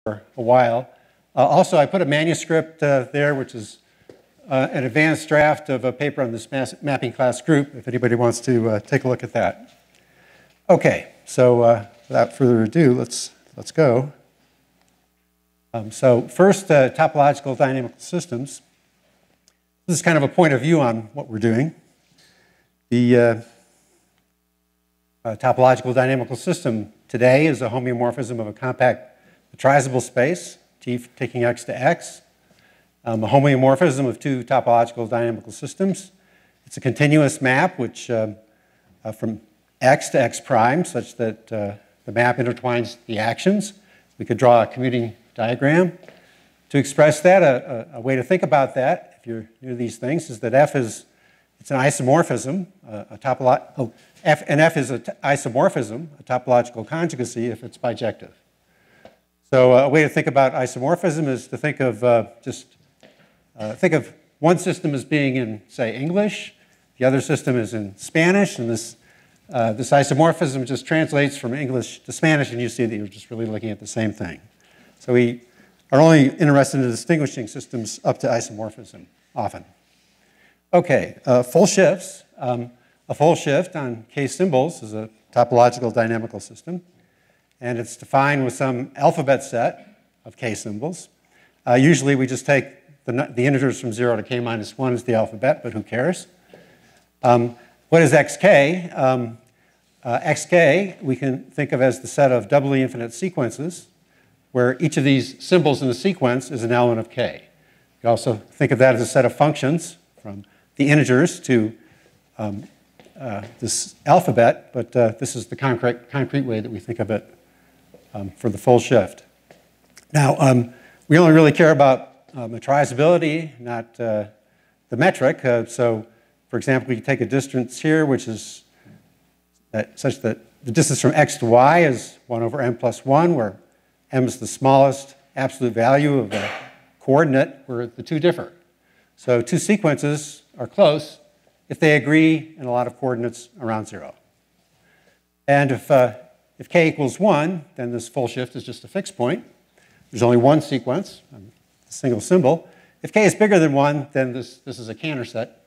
for a while. Also, I put a manuscript there, which is an advanced draft of a paper on this mapping class group, if anybody wants to take a look at that. Okay, so without further ado, let's go. So first, topological dynamical systems. This is kind of a point of view on what we're doing. The topological dynamical system today is a homeomorphism of a compact metrizable space, T taking X to X, a homeomorphism of two topological dynamical systems. It's a continuous map which from X to X prime, such that the map intertwines the actions. We could draw a commuting diagram. To express that, a way to think about that, if you're new to these things, is that F is it's an isomorphism, F is an isomorphism, a topological conjugacy if it's bijective. So a way to think about isomorphism is to think of think of one system as being in, say, English, the other system is in Spanish, and this isomorphism just translates from English to Spanish, and you see that you're just really looking at the same thing. So we are only interested in distinguishing systems up to isomorphism, often. Okay, full shifts. A full shift on K symbols is a topological dynamical system, and it's defined with some alphabet set of K symbols. Usually we just take the integers from 0 to K minus 1 as the alphabet, but who cares? What is XK? XK we can think of as the set of doubly infinite sequences, where each of these symbols in the sequence is an element of K. You can also think of that as a set of functions from the integers to this alphabet, but this is the concrete way that we think of it for the full shift. Now, we only really care about metrizability, not the metric. So, for example, we can take a distance here, which is such that the distance from x to y is 1 over m plus 1, where m is the smallest absolute value of a coordinate where the two differ. So two sequences are close if they agree in a lot of coordinates around 0. And if k equals 1, then this full shift is just a fixed point. There's only one sequence, a single symbol. If k is bigger than 1, then this is a Cantor set.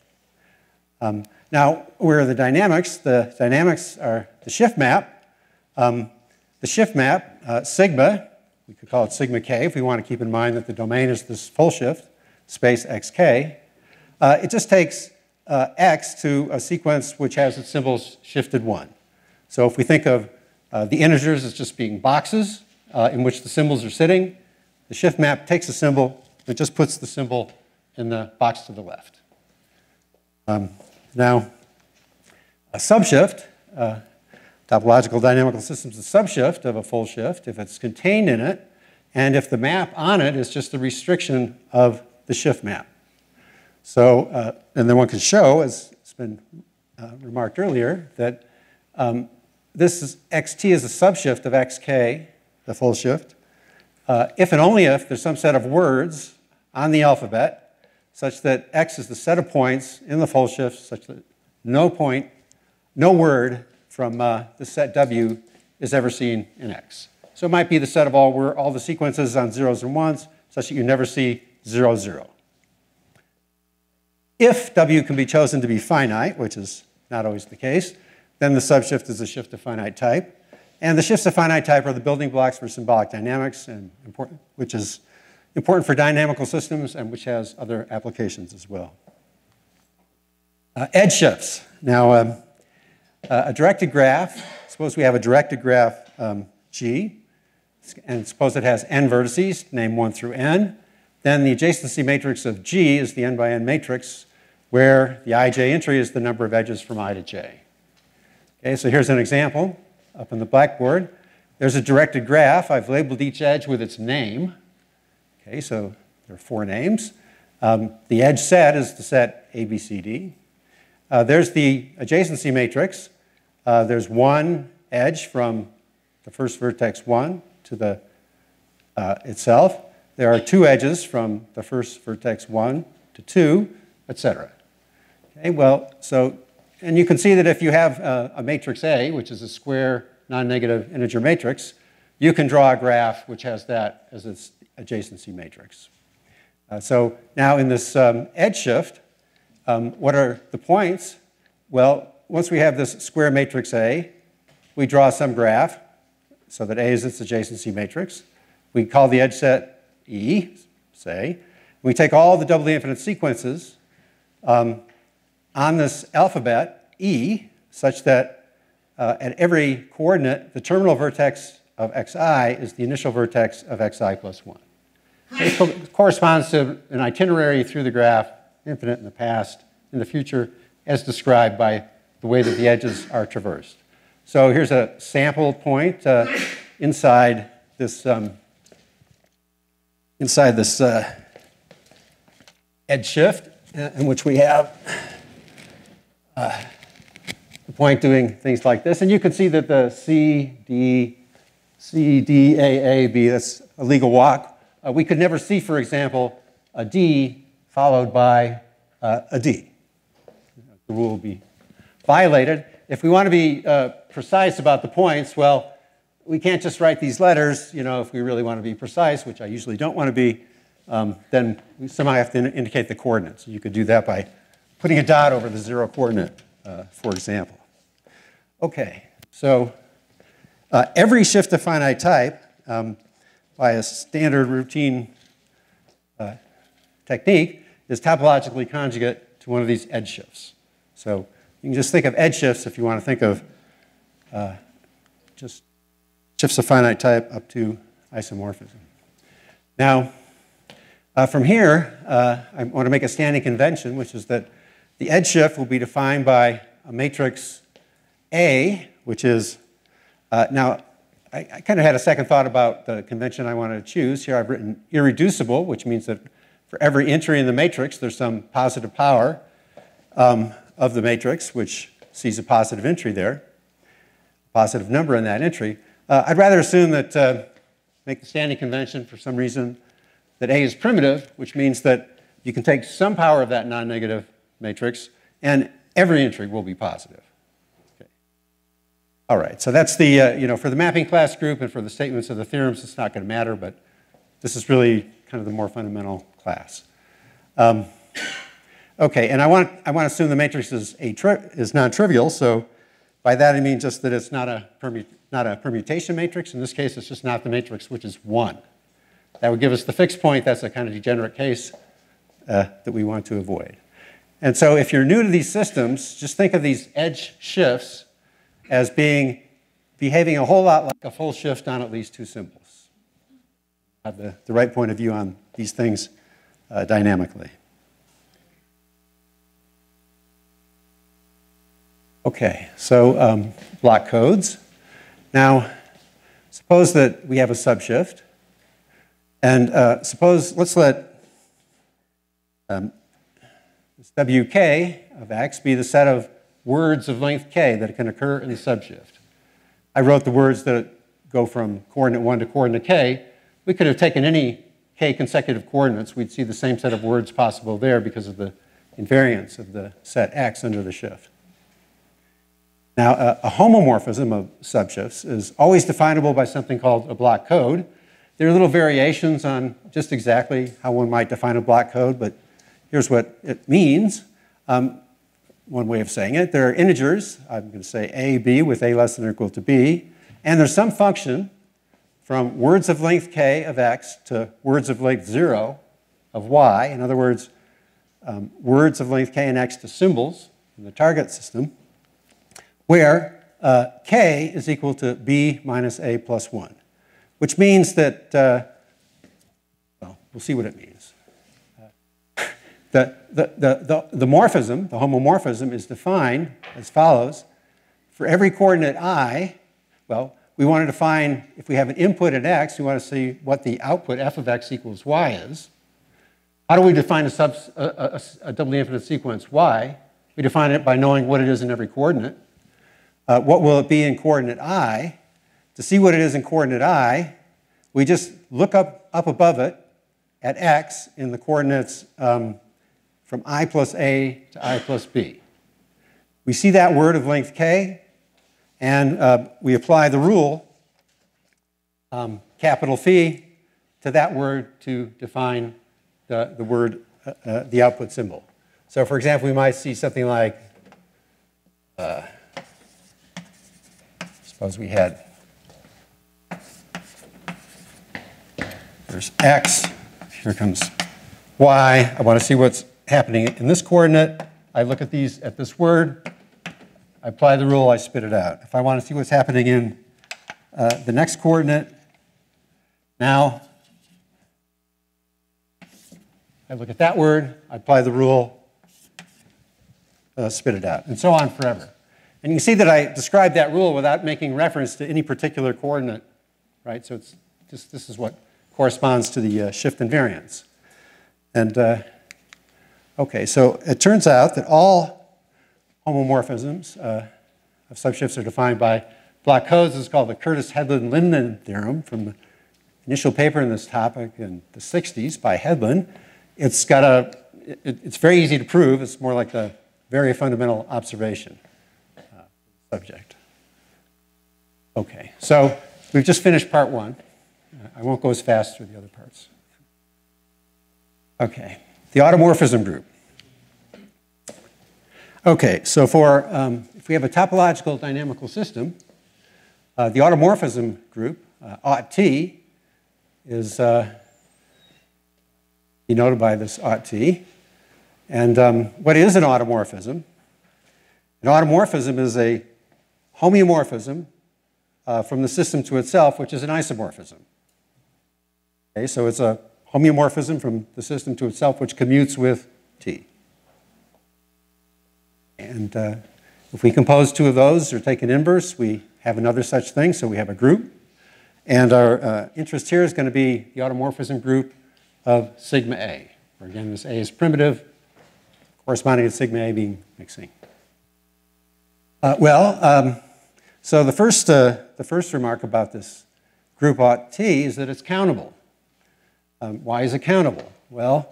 Now, where are the dynamics? The dynamics are the shift map. The shift map, sigma, we could call it sigma k if we want to keep in mind that the domain is this full shift, space xk. It just takes x to a sequence which has its symbols shifted 1. So if we think of the integers as just being boxes in which the symbols are sitting, the shift map takes a symbol, it just puts the symbol in the box to the left. Now, a subshift, topological dynamical systems, a subshift of a full shift if it's contained in it, and if the map on it is just the restriction of the shift map. So, and then one can show, as it's been remarked earlier, that this is xt is a subshift of xk, the full shift, if and only if there's some set of words on the alphabet such that x is the set of points in the full shift such that no word from the set w is ever seen in x. So it might be the set of all the sequences on zeros and ones such that you never see 0, 0. If w can be chosen to be finite, which is not always the case, then the subshift is a shift of finite type. And the shifts of finite type are the building blocks for symbolic dynamics, and which is important for dynamical systems and which has other applications as well. Edge shifts. Now, a directed graph, suppose we have a directed graph G, and suppose it has n vertices, name 1 through n. Then the adjacency matrix of G is the n by n matrix, where the ij entry is the number of edges from I to j. Okay, so here's an example up on the blackboard. There's a directed graph. I've labeled each edge with its name. Okay, so there are 4 names. The edge set is the set A, B, C, D. There's the adjacency matrix. There's one edge from the first vertex 1 to the itself. There are 2 edges from the first vertex 1 to 2, etc. Okay, well, so, and you can see that if you have a matrix A, which is a square non-negative integer matrix, you can draw a graph which has that as its adjacency matrix. So now in this edge shift, what are the points? Well, once we have this square matrix A, we draw some graph so that A is its adjacency matrix. We call the edge set E, say. We take all the doubly infinite sequences on this alphabet E, such that at every coordinate, the terminal vertex of xi is the initial vertex of xi plus 1. It corresponds to an itinerary through the graph, infinite in the past, in the future, as described by the way that the edges are traversed. So here's a sample point inside this edge shift, in which we have the point doing things like this. And you can see that the C, D, A, B, that's a legal walk. We could never see, for example, a D followed by a D. The rule will be violated. If we want to be precise about the points, well, we can't just write these letters. You know, if we really want to be precise, which I usually don't want to be, then we somehow have to indicate the coordinates. You could do that by putting a dot over the 0 coordinate, for example. Okay, so every shift of finite type, by a standard routine technique, is topologically conjugate to one of these edge shifts. So you can just think of edge shifts if you want to think of just shifts of finite type up to isomorphism. Now, from here, I want to make a standing convention, which is that the edge shift will be defined by a matrix A, which is, now, I kind of had a second thought about the convention I wanted to choose. Here I've written irreducible, which means that for every entry in the matrix, there's some positive power of the matrix, which sees a positive entry there, positive number in that entry. I'd rather assume that, make the standing convention for some reason, that A is primitive, which means that you can take some power of that non-negative matrix, and every entry will be positive. Okay. All right, so that's the, you know, for the mapping class group and for the statements of the theorems, it's not going to matter, but this is really kind of the more fundamental class. Okay, and I want to assume the matrix is non-trivial, so by that I mean just that it's not a permutation matrix. In this case, it's just not the matrix, which is 1. That would give us the fixed point. That's a kind of degenerate case that we want to avoid. And so if you're new to these systems, just think of these edge shifts as behaving a whole lot like a full shift on at least 2 symbols. Have the right point of view on these things dynamically. Okay, so block codes. Now, suppose that we have a subshift, and let's let this WK of X be the set of words of length K that can occur in the subshift. I wrote the words that go from coordinate 1 to coordinate K. We could have taken any K consecutive coordinates. We'd see the same set of words possible there because of the invariance of the set X under the shift. Now, a homomorphism of subshifts is always definable by something called a block code. There are little variations on just exactly how one might define a block code, but here's what it means. One way of saying it, there are integers. I'm going to say A, B with A less than or equal to B, and there's some function from words of length K of X to words of length 0 of Y. In other words, words of length K and X to symbols in the target system, where K is equal to B minus A plus 1, which means that, well, we'll see what it means. The morphism, the homomorphism, is defined as follows. For every coordinate I, well, we want to define, if we have an input at X, we want to see what the output f of X equals Y is. How do we define a doubly infinite sequence Y? We define it by knowing what it is in every coordinate. What will it be in coordinate I? To see what it is in coordinate I, we just look up above it at X in the coordinates from I plus A to I plus B. We see that word of length K, and we apply the rule capital phi to that word to define the word, the output symbol. So for example, we might see something like, suppose we had, there's x, here comes y. I want to see what's happening in this coordinate. I look at these, at this word, I apply the rule, I spit it out. If I want to see what's happening in the next coordinate, now I look at that word, I apply the rule, spit it out, and so on forever. And you can see that I described that rule without making reference to any particular coordinate, right? So it's just, this is what corresponds to the shift invariance. And okay, so it turns out that all homomorphisms of subshifts are defined by block codes. This is called the Curtis-Hedlund-Linden theorem from the initial paper in this topic in the 60s by Hedlund. It's got a, it's very easy to prove. It's more like a very fundamental observation subject. Okay, so we've just finished part one. I won't go as fast through the other parts. Okay, the automorphism group. Okay, so for, if we have a topological dynamical system, the automorphism group, aut-T, is denoted by this aut-T. And what is an automorphism? An automorphism is a homeomorphism from the system to itself, which is an isomorphism. Okay, so it's a homeomorphism from the system to itself, which commutes with T. And if we compose two of those or take an inverse, we have another such thing, so we have a group. And our interest here is going to be the automorphism group of sigma A, where again this A is primitive, corresponding to sigma A being mixing. So the first remark about this group aut-T is that it's countable. Why is it countable? Well,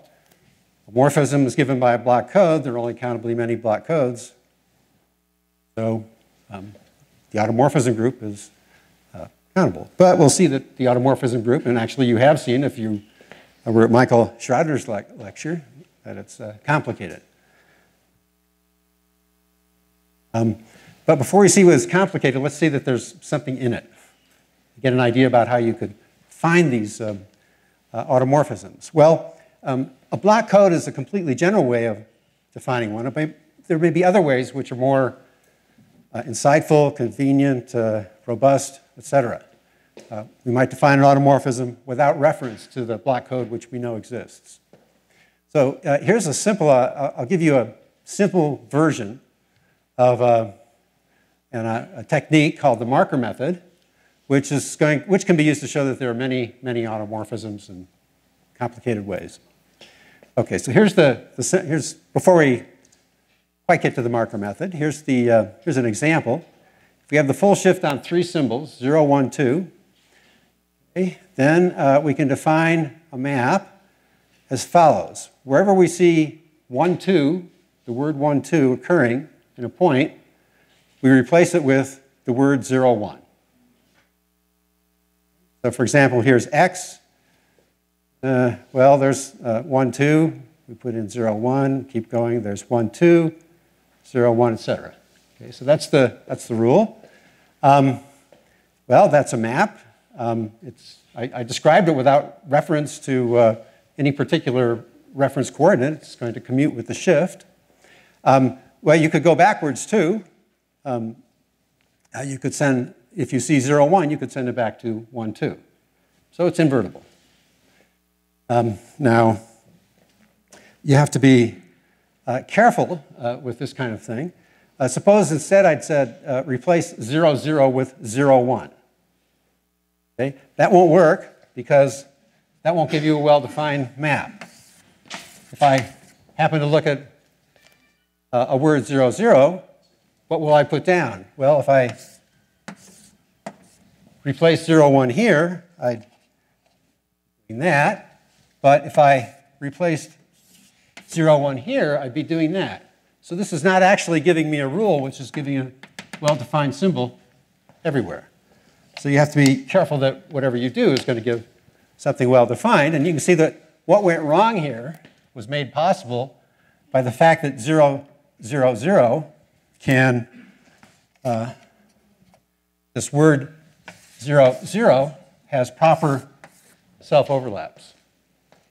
a morphism is given by a block code. There are only countably many block codes. So the automorphism group is countable. But we'll see that the automorphism group, and actually you have seen if you were at Michael Schroeder's lecture, that it's complicated. But before we see what is complicated, let's see that there's something in it. Get an idea about how you could find these automorphisms. Well, a block code is a completely general way of defining one. There may be other ways which are more insightful, convenient, robust, etc. We might define an automorphism without reference to the block code which we know exists. So here's a simple, I'll give you a simple version of a technique called the marker method, which can be used to show that there are many, many automorphisms in complicated ways. Okay, so here's before we quite get to the marker method, here's an example. If we have the full shift on three symbols, 0, 1, 2, okay, then we can define a map as follows. Wherever we see 1, 2, the word 1, 2 occurring in a point, we replace it with the word 0, 1. So for example, here's x. Well, there's 1, 2. We put in 0, 1. Keep going. There's 1, 2, 0, 1, etc. Okay, so that's the rule. Well, that's a map. I described it without reference to any particular reference coordinate. It's going to commute with the shift. Well, you could go backwards too. You could send, if you see 0, 1, you could send it back to 1, 2. So it's invertible. Now, you have to be careful with this kind of thing. Suppose instead I'd said replace 0, 0 with 0, 1. Okay? That won't work because that won't give you a well-defined map. If I happen to look at a word 0, 0, what will I put down? Well, if I replace 0, 1 here, I'd be doing that. But if I replaced 0, 1 here, I'd be doing that. So this is not actually giving me a rule, which is giving a well-defined symbol everywhere. So you have to be careful that whatever you do is going to give something well-defined. And you can see that what went wrong here was made possible by the fact that 0, 0, 0 can, this word 0, 0 has proper self-overlaps.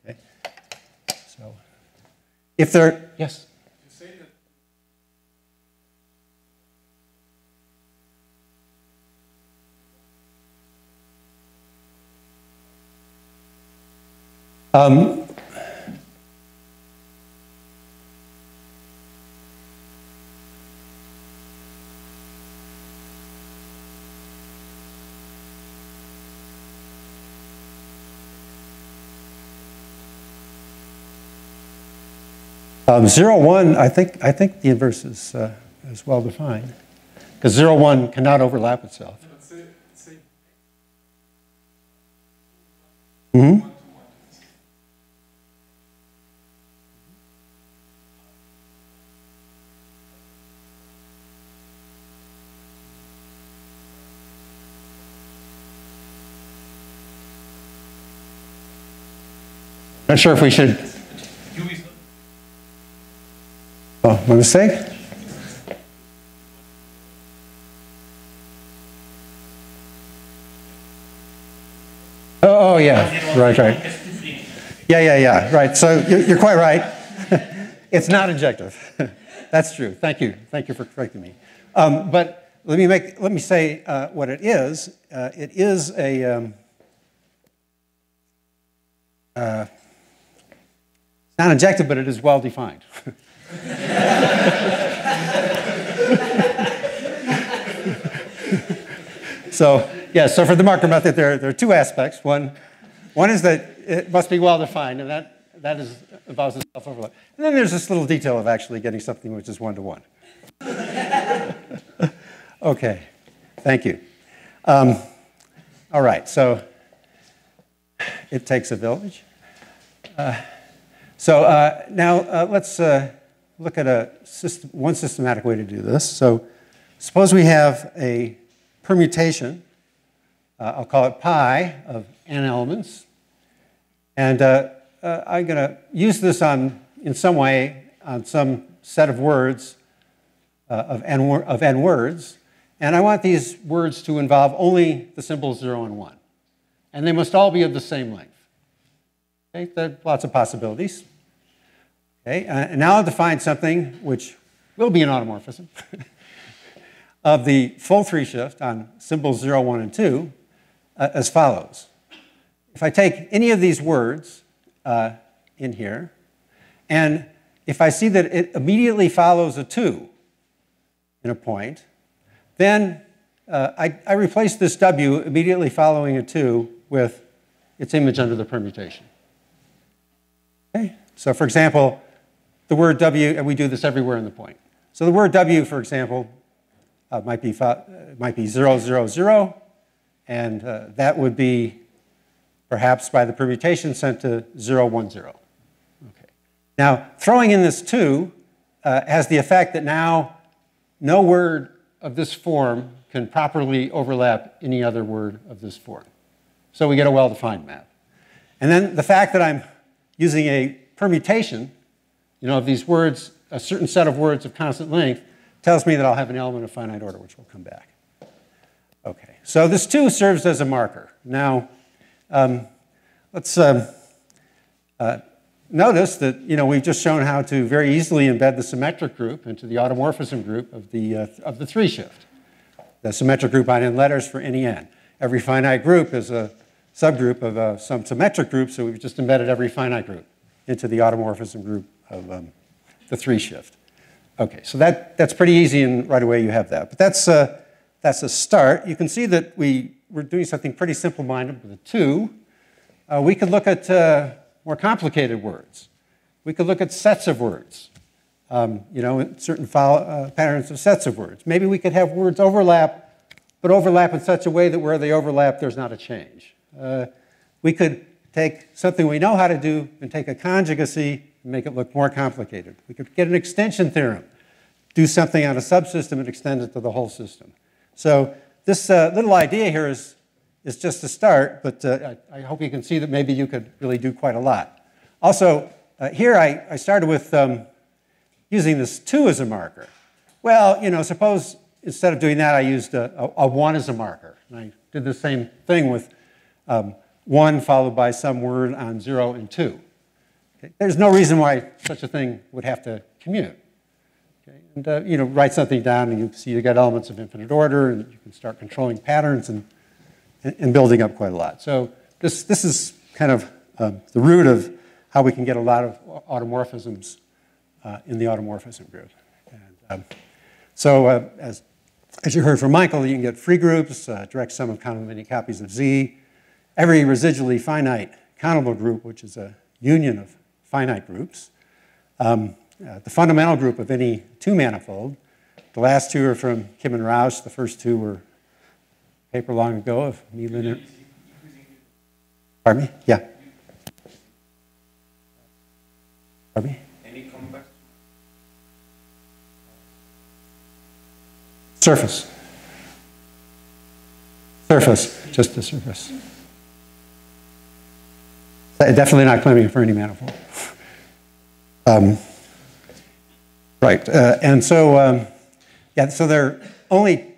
Okay? So if there, yes? Um, 0, 1, I think the inverse is well defined, because 0, 1 cannot overlap itself. Mm-hmm. Not sure if we should. Oh, my mistake? Oh, yeah, right. Yeah, right. So you're quite right. It's not injective. That's true. Thank you for correcting me. But let me say what it is. It is a not injective, but it is well defined. So for the marker method, there are two aspects. One is that it must be well defined, and that involves a self-overlap. And then there's this little detail of actually getting something which is one-to-one. Okay, thank you. All right, so it takes a village. Now let's look at one systematic way to do this. So suppose we have a permutation. I'll call it pi of n elements. And I'm going to use this in some way on some set of words of n words. And I want these words to involve only the symbols 0 and 1. And they must all be of the same length. Okay, there are lots of possibilities. Okay, and now I'll define something which will be an automorphism of the full 3-shift on symbols 0, 1, and 2 as follows. If I take any of these words in here, and if I see that it immediately follows a 2 in a point, then I replace this W immediately following a 2 with its image under the permutation. Okay? So for example, the word W, and we do this everywhere in the point. So the word W, for example, might be 0, 0, 0, and that would be perhaps by the permutation sent to 0, 1, 0. Okay. Now, throwing in this 2 has the effect that now no word of this form can properly overlap any other word of this form. So we get a well-defined map. And then the fact that I'm using a permutation, of these words, a certain set of words of constant length, tells me that I'll have an element of finite order, which will come back. Okay, so this 2 serves as a marker. Now, let's notice that we've just shown how to very easily embed the symmetric group into the automorphism group of the 3-shift. The symmetric group on n letters for any n. Every finite group is a subgroup of some symmetric group, so we've just embedded every finite group into the automorphism group of the 3-shift. Okay, so that's pretty easy, and right away you have that. But that's a start. You can see that we're doing something pretty simple-minded with a 2. We could look at more complicated words. We could look at sets of words, certain patterns of sets of words. Maybe we could have words overlap, but overlap in such a way that where they overlap, there's not a change. We could take something we know how to do and take a conjugacy and make it look more complicated. We could get an extension theorem, do something on a subsystem and extend it to the whole system. So this little idea here is is just a start, but I hope you can see that maybe you could really do quite a lot. Also, here I started with using this 2 as a marker. Well, suppose instead of doing that, I used a 1 as a marker. And I did the same thing with 1 followed by some word on 0 and 2. Okay? There's no reason why such a thing would have to commute. Okay? And write something down, and you see you got elements of infinite order, and you can start controlling patterns and building up quite a lot. So this is kind of the root of how we can get a lot of automorphisms in the automorphism group. And, so as you heard from Michael, you can get free groups, direct sum of countable many copies of Z, every residually finite countable group, which is a union of finite groups, the fundamental group of any 2 manifold. The last 2 are from Kim and Rausch. The first 2 were a paper long ago of me, Lynn. Pardon me? Yeah. Pardon me? Any compact? Surface. Surface, just the surface. Definitely not claiming it for any manifold. Right, and so, yeah, so they're only,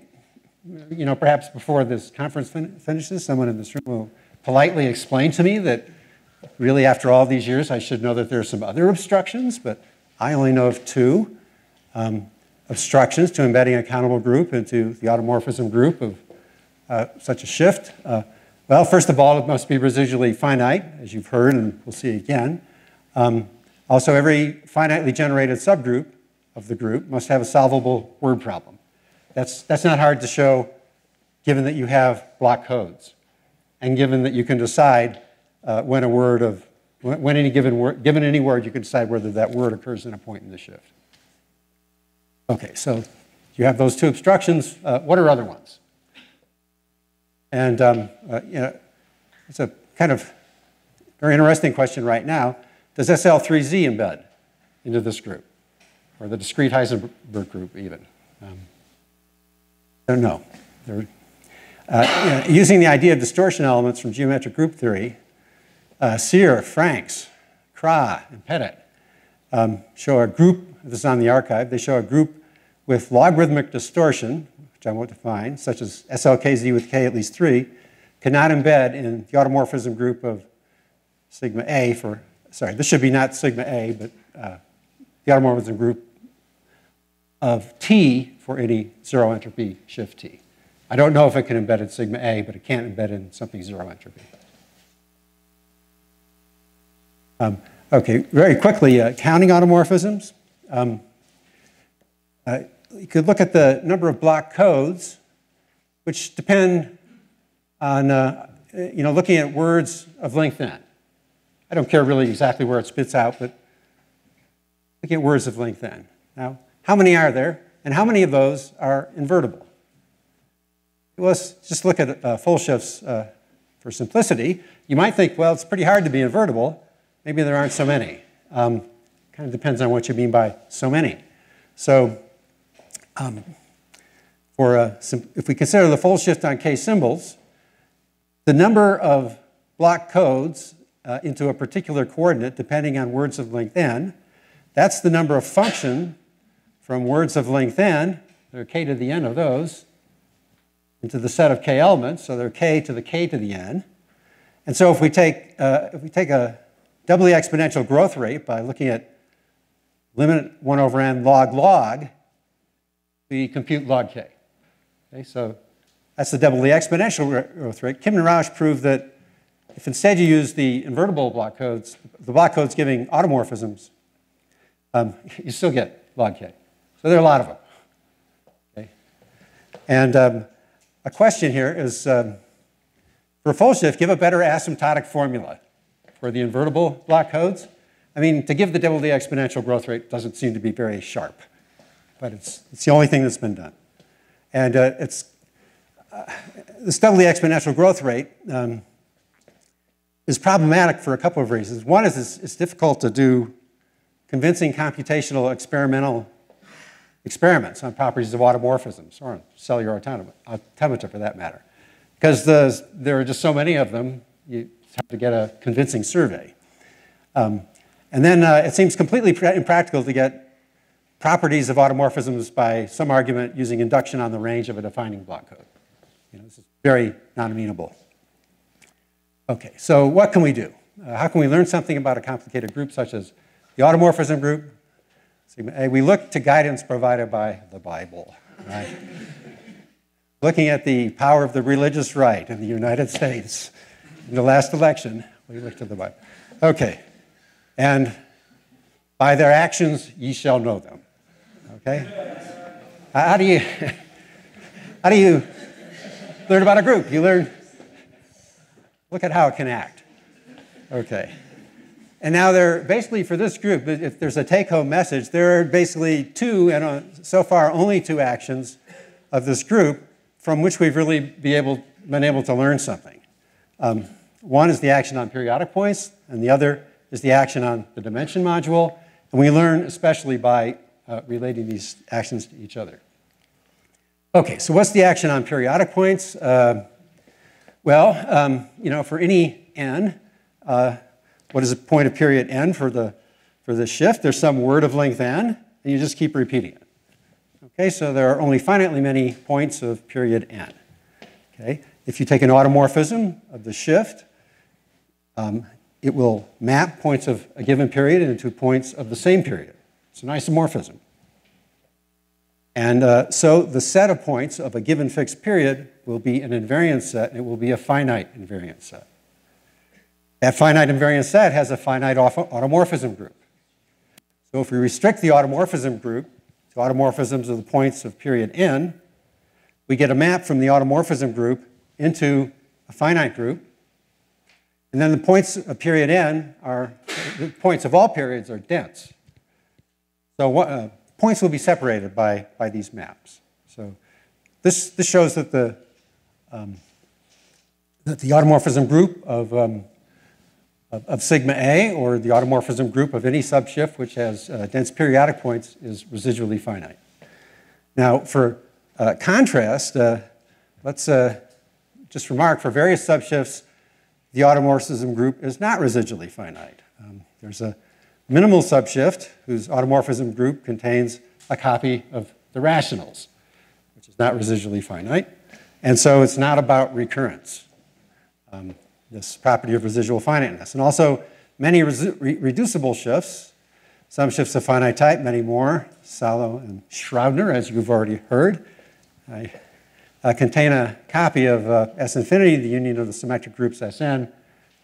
perhaps before this conference finishes, someone in this room will politely explain to me that really after all these years I should know that there are some other obstructions, but I only know of 2 obstructions to embedding a countable group into the automorphism group of such a shift. Well, first of all, it must be residually finite, as you've heard, and we'll see again. Also, every finitely generated subgroup of the group must have a solvable word problem. That's not hard to show, given that you have block codes, and given that you can decide when any given word, given any word, you can decide whether that word occurs in a point in the shift. Okay, so you have those 2 obstructions. What are other ones? And it's a kind of very interesting question right now. Does SL3Z embed into this group, or the discrete Heisenberg group even? Don't know. Using the idea of distortion elements from geometric group theory, Sear, Franks, Kra, and Pettit show a group, this is on the archive, they show a group with logarithmic distortion, which I won't define, such as SLKZ with K at least 3, cannot embed in the automorphism group of sigma A sorry, this should be not sigma A, but the automorphism group of T for any 0 entropy shift T. I don't know if it can embed in sigma A, but it can't embed in something 0 entropy. Okay, very quickly, counting automorphisms. You could look at the number of block codes, which depend on looking at words of length n. I don't care really exactly where it spits out, but looking at words of length n. Now, how many are there, and how many of those are invertible? Well, let's just look at full shifts for simplicity. You might think, well, it's pretty hard to be invertible. Maybe there aren't so many. Kind of depends on what you mean by so many. So if we consider the full shift on K symbols, the number of block codes into a particular coordinate, depending on words of length n, that's the number of function from words of length n, there are k to the n of those, into the set of k elements, so they're k to the n. And so if we take a doubly exponential growth rate by looking at limit 1 over n log, we compute log k. Okay, so that's the doubly exponential growth rate. Kim and Rausch proved that if instead you use the invertible block codes, the block codes giving automorphisms, you still get log k. So there are a lot of them. Okay? And a question here is, for a full shift, give a better asymptotic formula for the invertible block codes. I mean, to give the doubly exponential growth rate doesn't seem to be very sharp, but it's the only thing that's been done. And this doubly exponential growth rate is problematic for a couple of reasons. One is it's difficult to do convincing computational experimental experiments on properties of automorphisms, or cellular automata for that matter. because there are just so many of them, you have to get a convincing survey. And then it seems completely impractical to get properties of automorphisms by some argument using induction on the range of a defining block code. This is very non-amenable. Okay, so what can we do? How can we learn something about a complicated group such as the automorphism group? Sigma A, we look to guidance provided by the Bible, right? Looking at the power of the religious right in the United States in the last election, we looked at the Bible. Okay, and by their actions ye shall know them. Okay, how do you learn about a group? You learn. Look at how it can act. Okay. And now basically for this group, if there's a take-home message, there are basically two, and so far only two actions of this group from which we've really been able to learn something. One is the action on periodic points, and the other is the action on the dimension module. And we learn especially by relating these actions to each other. Okay, so what's the action on periodic points? For any n, what is a point of period n for the shift? There's some word of length n, and you just keep repeating it. Okay, so there are only finitely many points of period n. Okay, if you take an automorphism of the shift, it will map points of a given period into points of the same period. It's an isomorphism. And so the set of points of a given fixed period will be an invariant set, and it will be a finite invariant set. That finite invariant set has a finite automorphism group. So if we restrict the automorphism group to automorphisms of the points of period n, we get a map from the automorphism group into a finite group. And then the points of period n the points of all periods are dense. So points will be separated by these maps. So this shows that the automorphism group of sigma A, or the automorphism group of any subshift which has dense periodic points, is residually finite. Now, for contrast, let's just remark, for various subshifts, the automorphism group is not residually finite. There's a minimal subshift whose automorphism group contains a copy of the rationals, which is not residually finite. And so it's not about recurrence, this property of residual finiteness. And also, many reducible shifts, some shifts of finite type, many more, Salo and Schraudner, as you've already heard, contain a copy of S infinity, the union of the symmetric groups Sn,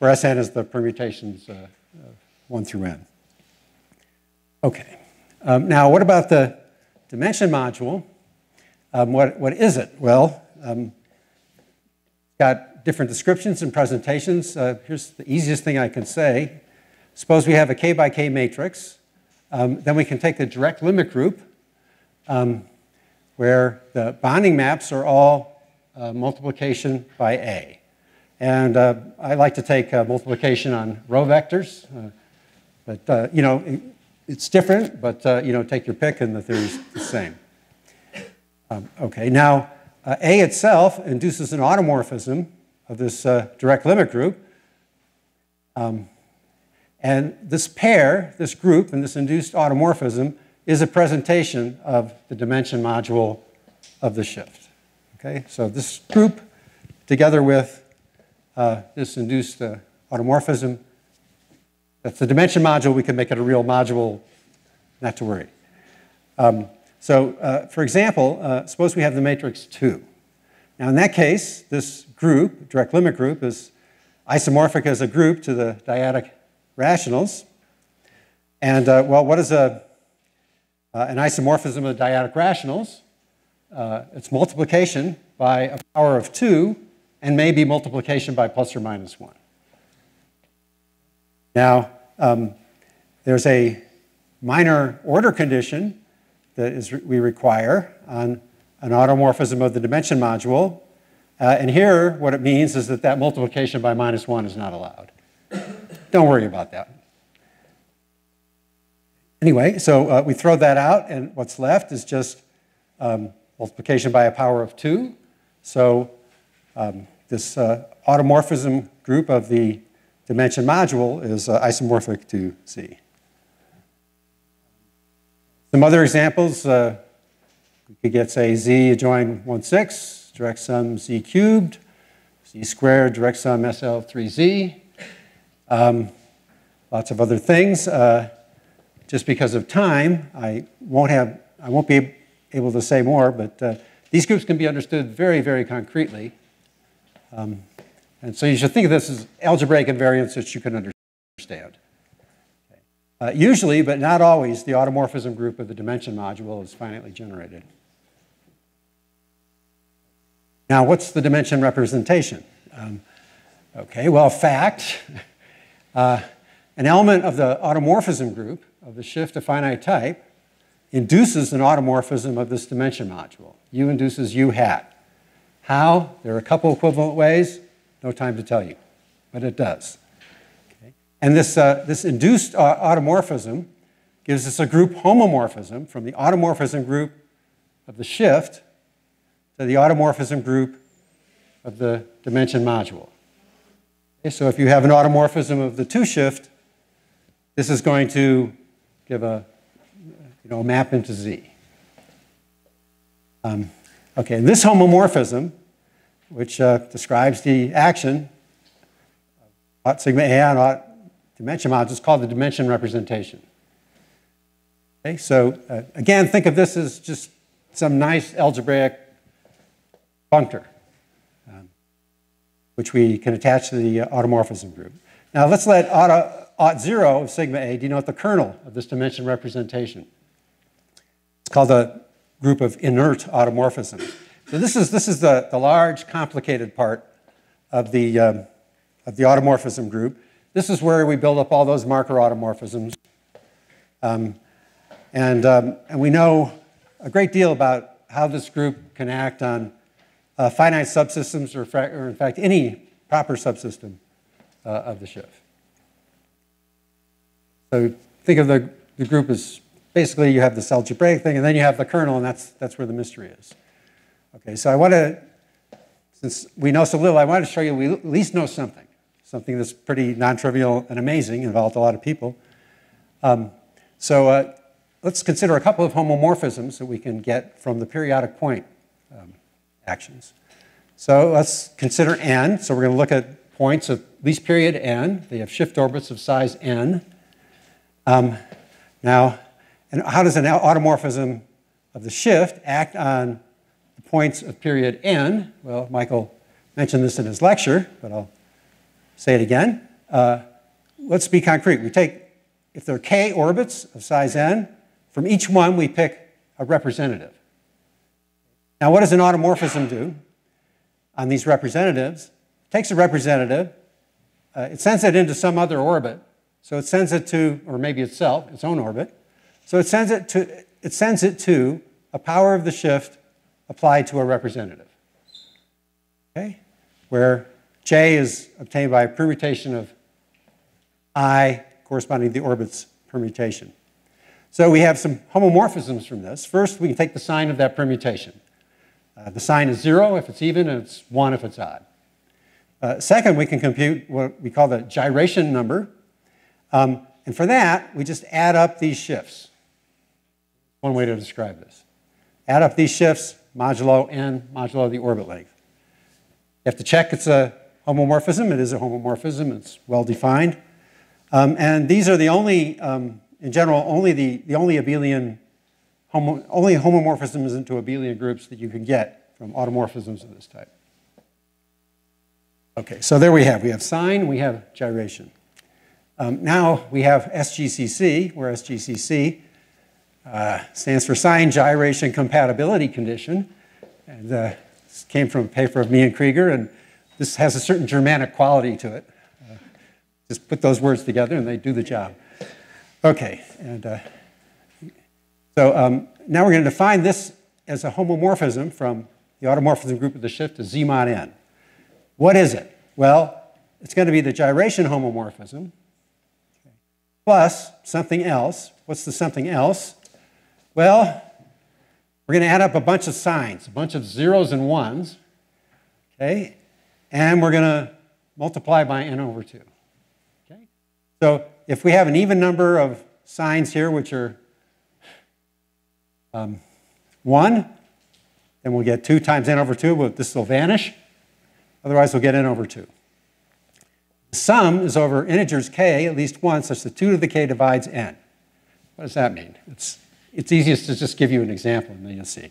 where Sn is the permutations 1 through n. Okay. Now, what about the dimension module? What is it? Well, it's got different descriptions and presentations. Here's the easiest thing I can say. Suppose we have a k by k matrix. Then we can take the direct limit group, where the bonding maps are all multiplication by A. And I like to take multiplication on row vectors. But, it's different, but, take your pick, and the theory's the same. Okay, now, A itself induces an automorphism of this direct limit group. And this pair, this group, and this induced automorphism is a presentation of the dimension module of the shift. Okay, so this group, together with this induced automorphism, that's the dimension module. We can make it a real module, not to worry. For example, suppose we have the matrix 2. Now, in that case, this group, direct limit group, is isomorphic as a group to the dyadic rationals. And, what is an isomorphism of the dyadic rationals? It's multiplication by a power of 2, and maybe multiplication by plus or minus 1. Now, there's a minor order condition that we require on an automorphism of the dimension module. And here, what it means is that multiplication by minus 1 is not allowed. Don't worry about that. Anyway, so we throw that out, and what's left is just multiplication by a power of 2. So this automorphism group of the dimension module is isomorphic to Z. Some other examples, we could get, say, Z adjoin 1, 6, direct sum Z cubed, Z squared, direct sum SL3Z. Lots of other things. Just because of time, I won't be able to say more, but these groups can be understood very, very concretely. And so you should think of this as algebraic invariants that you can understand. Usually, but not always, the automorphism group of the dimension module is finitely generated. Now, what's the dimension representation? Okay, well, fact, an element of the automorphism group of the shift of finite type induces an automorphism of this dimension module. U induces U hat. How? There are a couple equivalent ways. No time to tell you, but it does. Okay. And this induced automorphism gives us a group homomorphism from the automorphism group of the shift to the automorphism group of the dimension module. Okay, so if you have an automorphism of the 2 shift, this is going to give a map into Z. Okay, and this homomorphism, which describes the action of aught sigma A on aught dimension modules, is called the dimension representation. Okay, so again, think of this as just some nice algebraic functor, which we can attach to the automorphism group. Now let's let aught 0 of sigma A denote the kernel of this dimension representation. It's called the group of inert automorphisms. So this is the large, complicated part of the automorphism group. This is where we build up all those marker automorphisms. And we know a great deal about how this group can act on finite subsystems or in fact, any proper subsystem of the shift. So think of the group as basically you have this algebraic thing, and then you have the kernel, and that's where the mystery is. Okay, so I want to, since we know so little, I want to show you we at least know something that's pretty non-trivial and amazing, involved a lot of people. So let's consider a couple of homomorphisms that we can get from the periodic point actions. So let's consider n. So we're going to look at points of least period n. They have shift orbits of size n. Now, and how does an automorphism of the shift act on the points of period n? Well, Michael mentioned this in his lecture, but I'll say it again. Let's be concrete. We take, if there are k orbits of size n, from each one we pick a representative. Now, what does an automorphism do on these representatives? It takes a representative, it sends it into some other orbit. So it sends it to, or maybe itself, its own orbit. So it sends it to a power of the shift applied to a representative. Okay? Where J is obtained by a permutation of I corresponding to the orbit's permutation. So we have some homomorphisms from this. First, we can take the sign of that permutation. The sign is 0 if it's even, and it's 1 if it's odd. Second, we can compute what we call the gyration number. And for that, we just add up these shifts. One way to describe this. Add up these shifts, modulo n, modulo the orbit length. You have to check it's a homomorphism. It is a homomorphism. It's well defined. And these are the only, in general, only abelian, only homomorphisms into abelian groups that you can get from automorphisms of this type. Okay, so there we have sign, we have gyration. Now we have SGCC, where SGCC stands for sign gyration compatibility condition. And this came from a paper of me and Krieger, and this has a certain Germanic quality to it. Just put those words together and they do the job. Okay, and so now we're going to define this as a homomorphism from the automorphism group of the shift to Z mod n. What is it? Well, it's going to be the gyration homomorphism plus something else. What's the something else? Well, we're going to add up a bunch of signs, a bunch of zeros and ones, okay? and we're going to multiply by n over 2. Okay? So if we have an even number of signs here, which are 1, then we'll get 2 times n over 2. But this will vanish. Otherwise, we'll get n over 2. The sum is over integers k at least once, such that 2 to the k divides n. What does that mean? It's easiest to just give you an example, and then you'll see.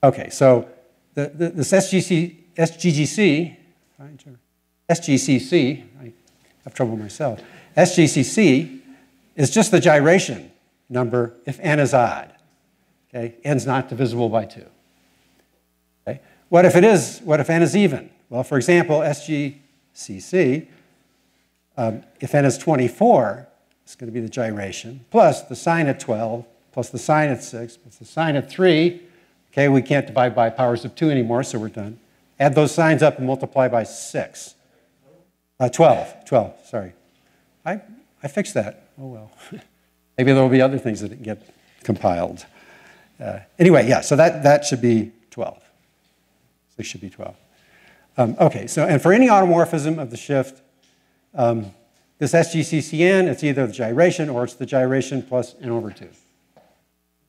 Okay, so this SGCC, I have trouble myself, SGCC is just the gyration number if n is odd. Okay, n's not divisible by 2. Okay, what if n is even? Well, for example, SGCC, if n is 24, it's going to be the gyration, plus the sine at 12, plus the sine at 6, plus the sine at 3. Okay, we can't divide by powers of 2 anymore, so we're done. Add those signs up and multiply by 6. 12, sorry. I fixed that. Oh, well. Maybe there will be other things that get compiled. Anyway, yeah, so that should be 12. 6 should be 12. Okay, so, and for any automorphism of the shift, this SGCCN, it's either the gyration or it's the gyration plus n over 2.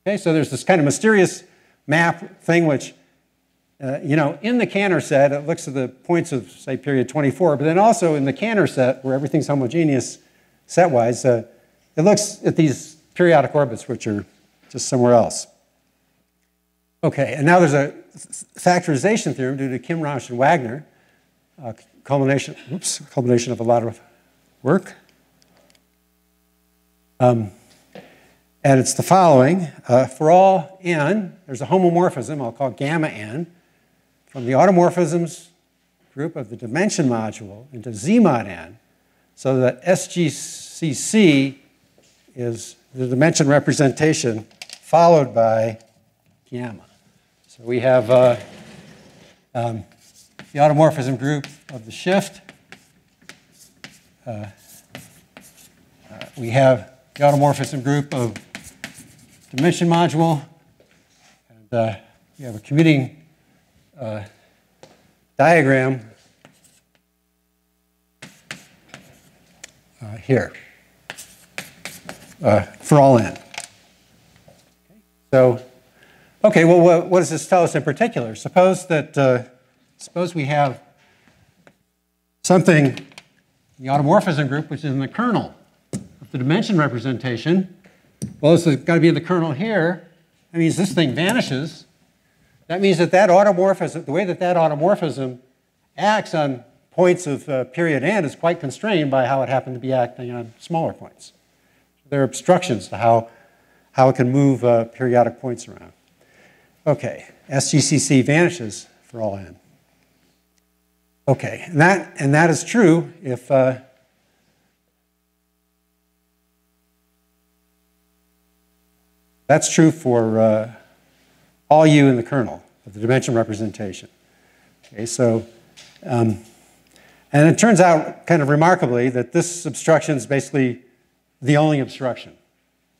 Okay, so there's this kind of mysterious map thing which, in the Cantor set, it looks at the points of, say, period 24, but then also in the Cantor set, where everything's homogeneous set-wise, it looks at these periodic orbits which are just somewhere else. Okay, and now there's a factorization theorem due to Kim, Rausch, and Wagner, culmination of a lot of work. And it's the following. For all n, there's a homomorphism, I'll call gamma n, from the automorphisms group of the dimension module into Z mod n, so that SGCC is the dimension representation followed by gamma. So we have the automorphism group of the shift. We have the automorphism group of dimension module, and we have a commuting diagram here for all n. So, okay, well, what does this tell us in particular? Suppose we have something in the automorphism group which is in the kernel of the dimension representation. Well, it's got to be in the kernel here. That means this thing vanishes. That means that automorphism, the way that automorphism acts on points of period n is quite constrained by how it happened to be acting on smaller points. There are obstructions to how it can move periodic points around. Okay, SGCC vanishes for all n. Okay, and that is true if that's true for all u in the kernel of the dimension representation. Okay, so and it turns out kind of remarkably that this obstruction is basically the only obstruction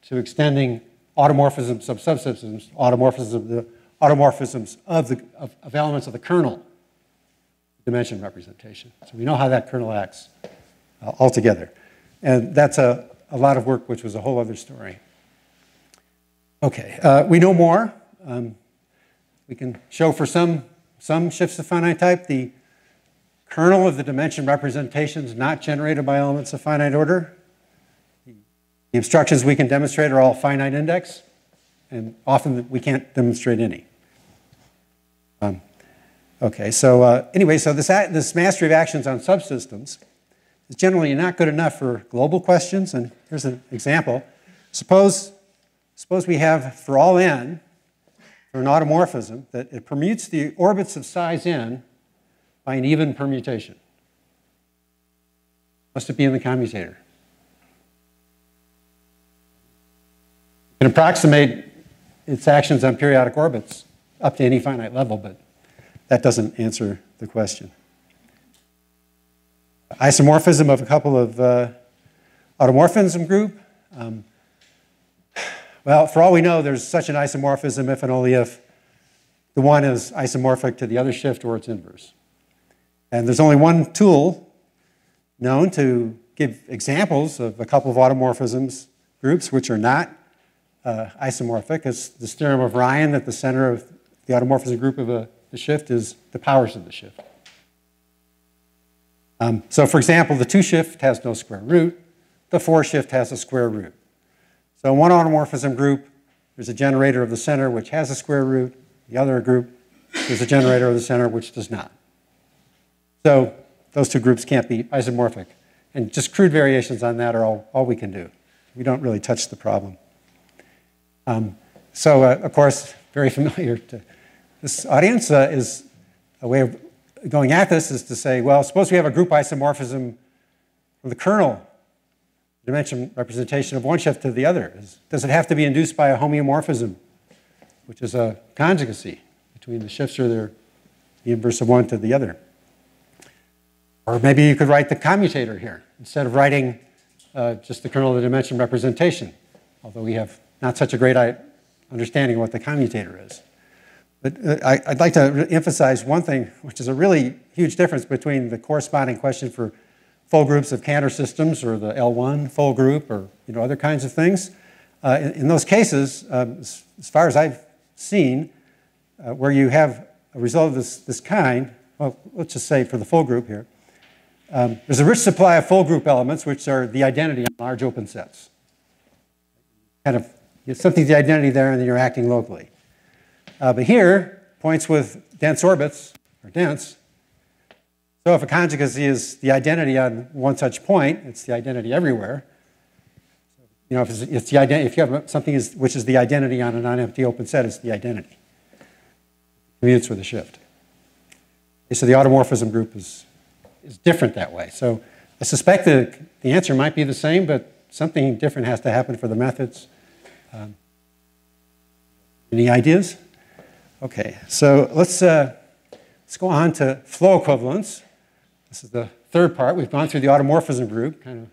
to extending automorphisms of subsystems, automorphisms of elements of the kernel dimension representation. So we know how that kernel acts altogether. And that's a lot of work, which was a whole other story. Okay, we know more. We can show for some shifts of finite type, the kernel of the dimension representation is not generated by elements of finite order. The obstructions we can demonstrate are all finite index, and often we can't demonstrate any. Okay, so anyway, so this mastery of actions on subsystems is generally not good enough for global questions, and here's an example. Suppose we have, for all n, for an automorphism, that it permutes the orbits of size n by an even permutation. Must it be in the commutator? You can approximate its actions on periodic orbits up to any finite level, but that doesn't answer the question. Isomorphism of a couple of automorphism group. Well, for all we know, there's such an isomorphism if and only if the one is isomorphic to the other shift or its inverse. And there's only one tool known to give examples of a couple of automorphisms groups which are not isomorphic. It's this theorem of Ryan that the center of the automorphism group of the shift is the powers of the shift. So for example, the 2 shift has no square root. The 4 shift has a square root. So in one automorphism group, there's a generator of the center which has a square root. The other group, there's a generator of the center which does not. So those 2 groups can't be isomorphic. And just crude variations on that are all we can do. We don't really touch the problem. Of course, very familiar to this audience is a way of going at this is to say, well, suppose we have a group isomorphism from the kernel dimension representation of one shift to the other. Does it have to be induced by a homeomorphism, which is a conjugacy between the shifts or the inverse of one to the other? Or maybe you could write the commutator here instead of writing just the kernel of the dimension representation, although we have not such a great understanding of what the commutator is. But I'd like to emphasize one thing, which is a really huge difference between the corresponding question for full groups of Cantor systems or the L1 full group or other kinds of things. In those cases, as far as I've seen, where you have a result of this kind, well, let's just say for the full group here, there's a rich supply of full group elements which are the identity on large open sets. Kind of, something's the identity there and then you're acting locally. But here, points with dense orbits are dense. So if a conjugacy is the identity on one such point, it's the identity everywhere. If it's the identity, if you have something which is the identity on a non-empty open set, it's the identity. It commutes with a shift. Okay, so the automorphism group is different that way. So I suspect that the answer might be the same, but something different has to happen for the methods. Any ideas? Okay, so let's go on to flow equivalence. This is the third part. We've gone through the automorphism group, kind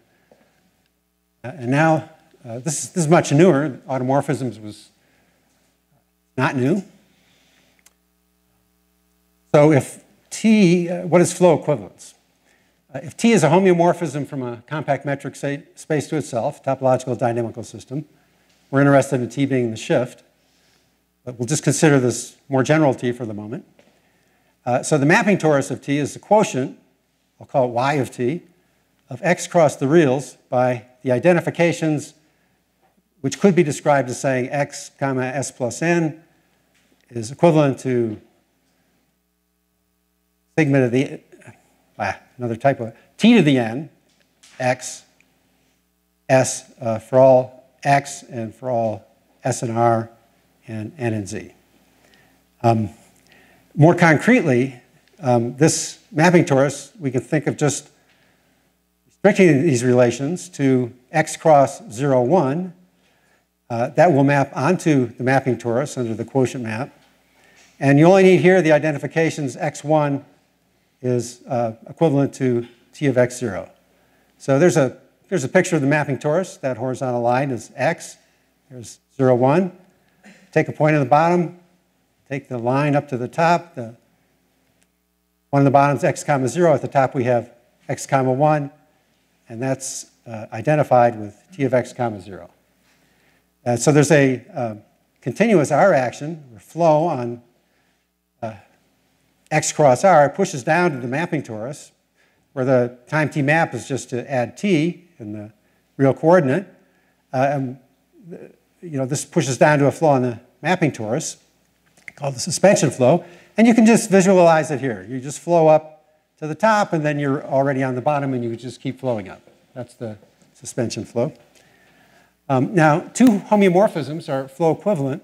of, and now this is much newer. Automorphisms was not new. So if T, what is flow equivalence? If T is a homeomorphism from a compact metric space to itself, topological dynamical system, we're interested in T being the shift, but we'll just consider this more general T for the moment. So the mapping torus of T is the quotient, I'll call it Y of T, of X cross the reals by the identifications which could be described as saying X comma S plus N is equivalent to sigma to the, another typo, T to the N, X, S for all X and for all S and R and N and Z. More concretely, this mapping torus, we can think of just restricting these relations to X cross 0, 1. That will map onto the mapping torus under the quotient map. And you only need here the identifications X1 is equivalent to T of X0. So there's a picture of the mapping torus. That horizontal line is X. There's 0, 1. Take a point at the bottom. Take the line up to the top. One of the bottoms, X comma 0. At the top, we have X comma 1. And that's identified with T of X comma 0. So there's a continuous R action, or flow on X cross R. It pushes down to the mapping torus, where the time T map is just to add T in the real coordinate. This pushes down to a flow on the mapping torus, called the suspension flow. And you can just visualize it here. You just flow up to the top, and then you're already on the bottom, and you just keep flowing up. That's the suspension flow. Now, two homeomorphisms are flow equivalent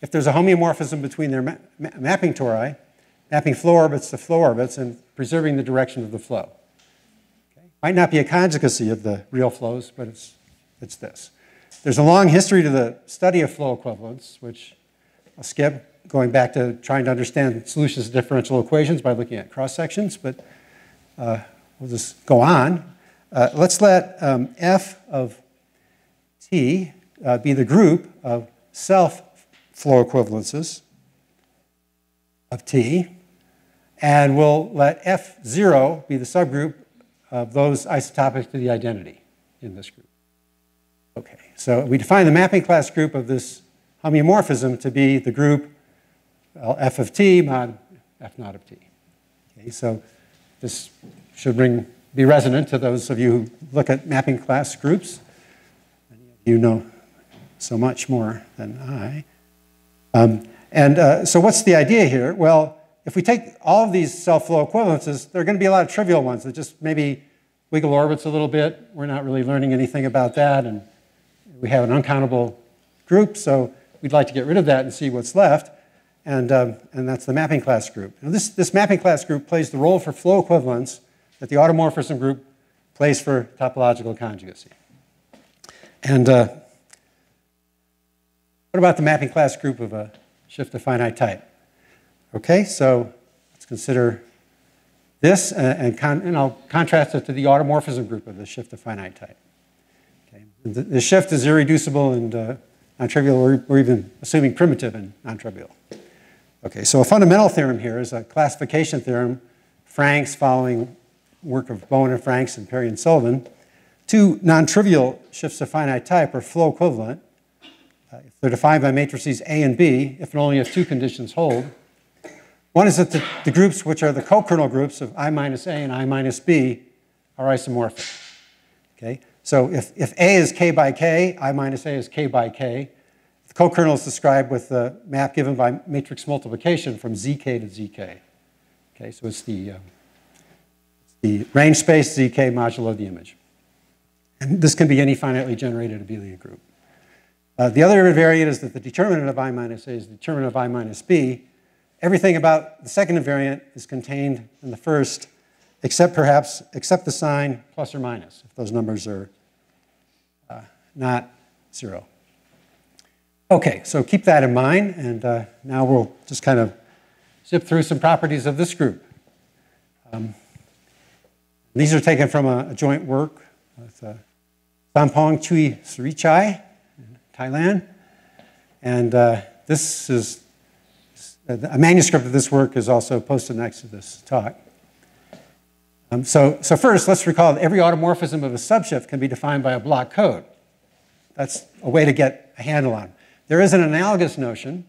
if there's a homeomorphism between their mapping tori, mapping flow orbits to flow orbits, and preserving the direction of the flow. Okay? Might not be a conjugacy of the real flows, but it's this. There's a long history to the study of flow equivalence, which I'll skip, going back to trying to understand solutions to differential equations by looking at cross-sections, but we'll just go on. Let's let F of T be the group of self-flow equivalences of T. And we'll let F0 be the subgroup of those isotopic to the identity in this group. Okay, so we define the mapping class group of this homeomorphism to be the group, well, F of t mod F naught of t. Okay, so this should be resonant to those of you who look at mapping class groups. Many of you know so much more than I. So what's the idea here? Well, if we take all of these self-flow equivalences, there are going to be a lot of trivial ones that just maybe wiggle orbits a little bit. We're not really learning anything about that, and we have an uncountable group, so we'd like to get rid of that and see what's left, and that's the mapping class group. Now this mapping class group plays the role for flow equivalence that the automorphism group plays for topological conjugacy. And what about the mapping class group of a shift of finite type? Okay, so let's consider this, and I'll contrast it to the automorphism group of the shift of finite type. Okay. The shift is irreducible and non-trivial, or even assuming primitive and non-trivial. Okay, so a fundamental theorem here is a classification theorem, Franks following work of Bowen and Franks and Perry and Sullivan. Two non-trivial shifts of finite type are flow equivalent if they're defined by matrices A and B, if and only if two conditions hold. One is that the groups which are the co-kernel groups of I minus A and I minus B are isomorphic. Okay? So if A is K by K, I minus A is K by K, the co-kernel is described with the map given by matrix multiplication from ZK to ZK. Okay, so it's the range space ZK modulo the image. And this can be any finitely generated abelian group. The other invariant is that the determinant of I minus A is the determinant of I minus B. Everything about the second invariant is contained in the first, except the sign plus or minus, if those numbers are not 0. Okay, so keep that in mind, and now we'll just kind of zip through some properties of this group. These are taken from a joint work with Sampong Chui Srichai in Thailand, and this is a manuscript of this work is also posted next to this talk. So first, let's recall that every automorphism of a subshift can be defined by a block code. That's a way to get a handle on. There is an analogous notion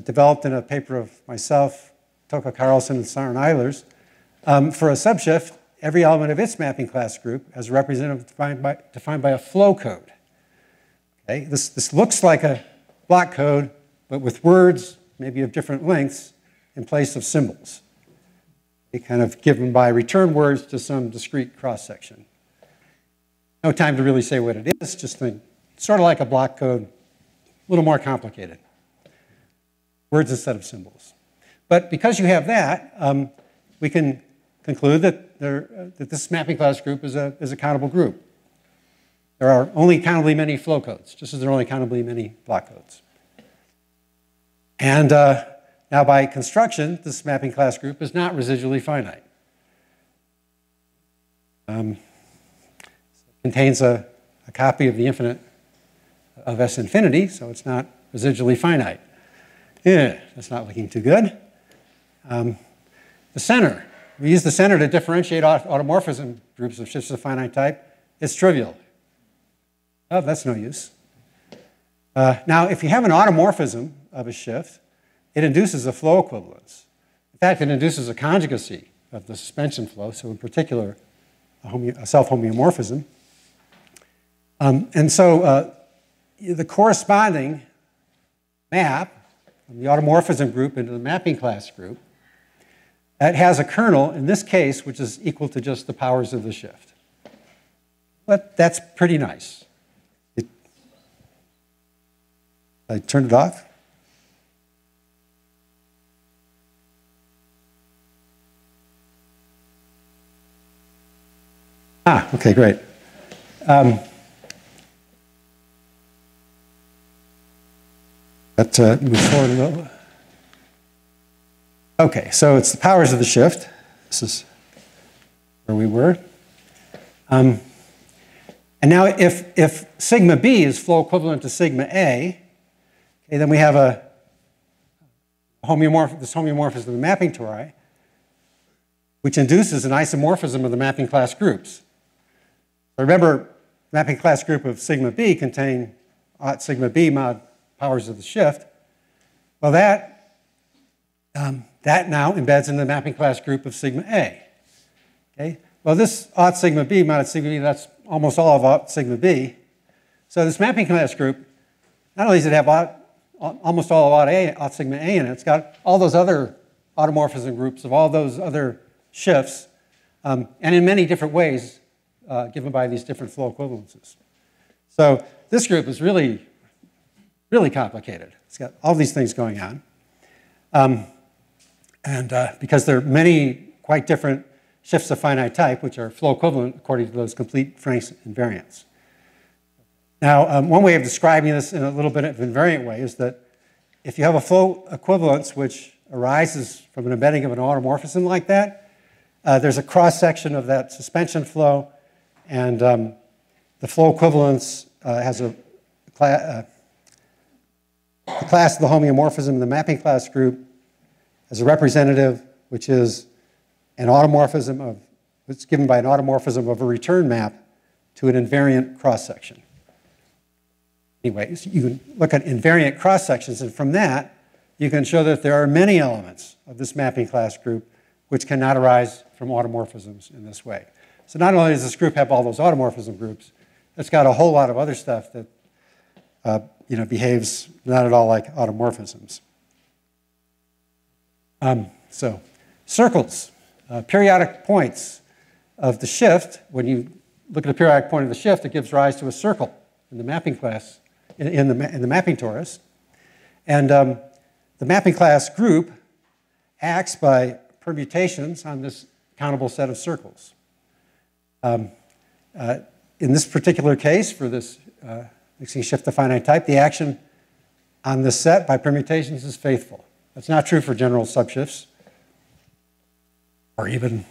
developed in a paper of myself, Toka Carlson, and Søren Eilers. For a subshift, every element of its mapping class group has a representative defined by a flow code. Okay? This looks like a block code, but with words maybe of different lengths in place of symbols. They kind of given by return words to some discrete cross-section. No time to really say what it is, just think, sort of like a block code, a little more complicated. Words instead of symbols. But because you have that, we can conclude that this mapping class group is a countable group. There are only countably many flow codes, just as there are only countably many block codes. And now by construction, this mapping class group is not residually finite. It contains a copy of the infinite of S infinity, so it's not residually finite. Yeah, that's not looking too good. The center. We use the center to differentiate automorphism groups of shifts of finite type. It's trivial. Oh, that's no use. Now, if you have an automorphism of a shift, it induces a flow equivalence. In fact, it induces a conjugacy of the suspension flow, so in particular, a self-homeomorphism. And so the corresponding map from the automorphism group into the mapping class group, it has a kernel, in this case, which is equal to just the powers of the shift. But that's pretty nice. I turned it off. Ah, okay, great. Let's move forward a little. Okay, so it's the powers of the shift. This is where we were. And now if sigma B is flow equivalent to sigma A, okay, then we have this homeomorphism of the mapping tori. which induces an isomorphism of the mapping class groups. So remember, mapping class group of sigma b contain sigma b mod powers of the shift. Well, that now embeds in the mapping class group of sigma a. Okay? Well, this aught sigma b mod sigma b, that's almost all of aught sigma b. So this mapping class group, not only does it have almost all of aught sigma a in it, it's got all those other automorphism groups of all those other shifts, and in many different ways given by these different flow equivalences. So this group is really, really complicated. It's got all these things going on. Because there are many quite different shifts of finite type, which are flow equivalent according to those complete Franks invariants. Now, one way of describing this in a little bit of an invariant way is that if you have a flow equivalence which arises from an embedding of an automorphism like that, there's a cross-section of that suspension flow, and the flow equivalence has the class of the homeomorphism in the mapping class group as a representative, which is an automorphism of, it's given by an automorphism of a return map to an invariant cross-section. Anyway, so you can look at invariant cross-sections, and from that, you can show that there are many elements of this mapping class group which cannot arise from automorphisms in this way. So not only does this group have all those automorphism groups, it's got a whole lot of other stuff that behaves not at all like automorphisms. So circles, periodic points of the shift. When you look at a periodic point of the shift, it gives rise to a circle in the mapping class, in the mapping torus. And the mapping class group acts by permutations on this countable set of circles. In this particular case, for this mixing shift of finite type, the action on this set by permutations is faithful. That's not true for general subshifts or even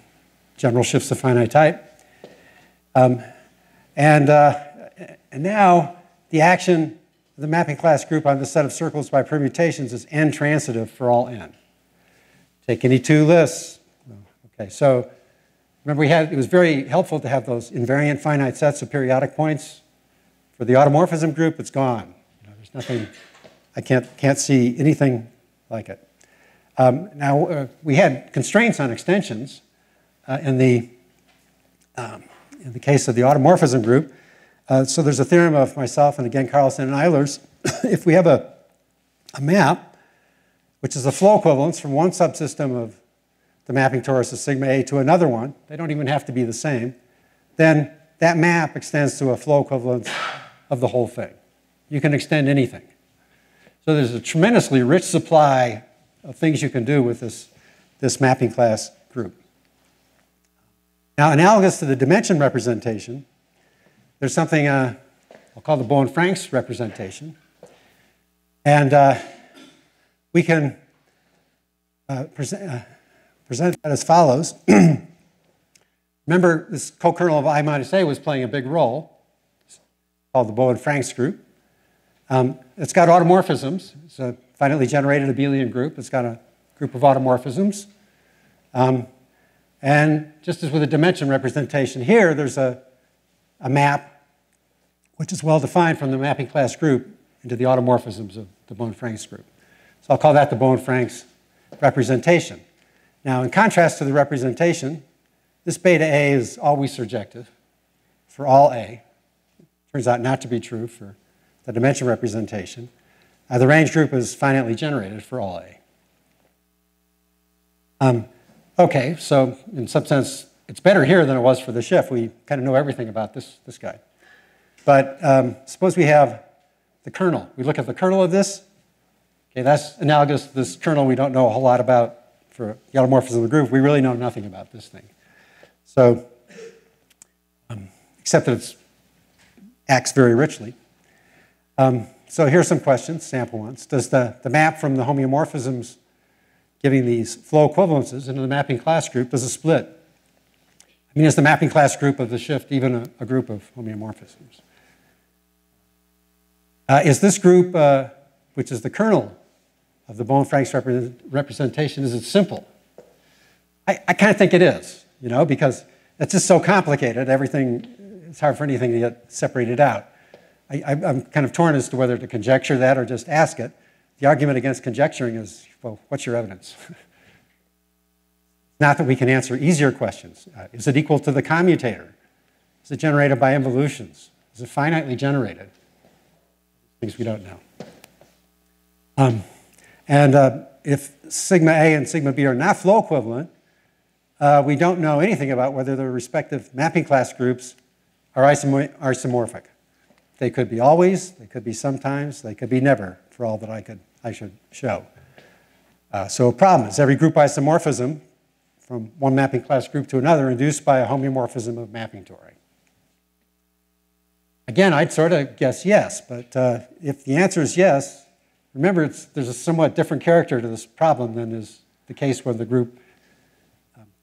general shifts of finite type. And now the action of the mapping class group on the set of circles by permutations is n transitive for all n. Take any two lists. Okay, so remember it was very helpful to have those invariant finite sets of periodic points. For the automorphism group, it's gone. There's nothing, I can't see anything like it. Now, we had constraints on extensions in the case of the automorphism group. So there's a theorem of myself and again Carlson and Eilers. If we have a map, which is a flow equivalence from one subsystem of the mapping torus of sigma A to another one, they don't even have to be the same, then that map extends to a flow equivalence of the whole thing. You can extend anything. So there's a tremendously rich supply of things you can do with this mapping class group. Now, analogous to the dimension representation, there's something I'll call the Bowen-Franks representation. And we can present that as follows. Remember, this co-kernel of I minus A was playing a big role. It's called the Bowen-Franks group. It's got automorphisms. It's a finitely generated abelian group. It's got a group of automorphisms. And just as with a dimension representation here, there's a map which is well defined from the mapping class group into the automorphisms of the Bowen-Franks group. So I'll call that the Bowen-Franks representation. Now, in contrast to the representation, this beta A is always surjective for all A. Turns out not to be true for the dimension representation. The range group is finitely generated for all A. Okay, so in some sense, it's better here than it was for the shift. We kind of know everything about this guy. But suppose we have the kernel. We look at the kernel of this. Okay, that's analogous to this kernel we don't know a whole lot about for the automorphism of the group. We really know nothing about this thing. So, except that it acts very richly. So here's some questions, sample ones. Does the map from the homeomorphisms giving these flow equivalences into the mapping class group, does it split? I mean, is the mapping class group of the shift even a group of homeomorphisms? Is this group, which is the kernel of the Bowen-Franks representation, is it simple? I kind of think it is, you know, because it's just so complicated. Everything, it's hard for anything to get separated out. I'm kind of torn as to whether to conjecture that or just ask it. The argument against conjecturing is, well, what's your evidence? Not that we can answer easier questions. Is it equal to the commutator? Is it generated by involutions? Is it finitely generated? Things we don't know. If sigma A and sigma B are not flow equivalent, we don't know anything about whether the respective mapping class groups are isomorphic. They could be always, they could be sometimes, they could be never, for all that I should show. So a problem is every group isomorphism from one mapping class group to another induced by a homeomorphism of mapping tori. Again, I'd sort of guess yes, but if the answer is yes, remember there's a somewhat different character to this problem than is the case where the group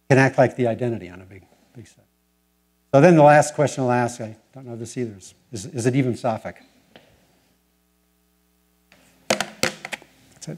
can act like the identity on a big set. So then the last question I'll ask, I don't know this either, is it even sophic? That's it.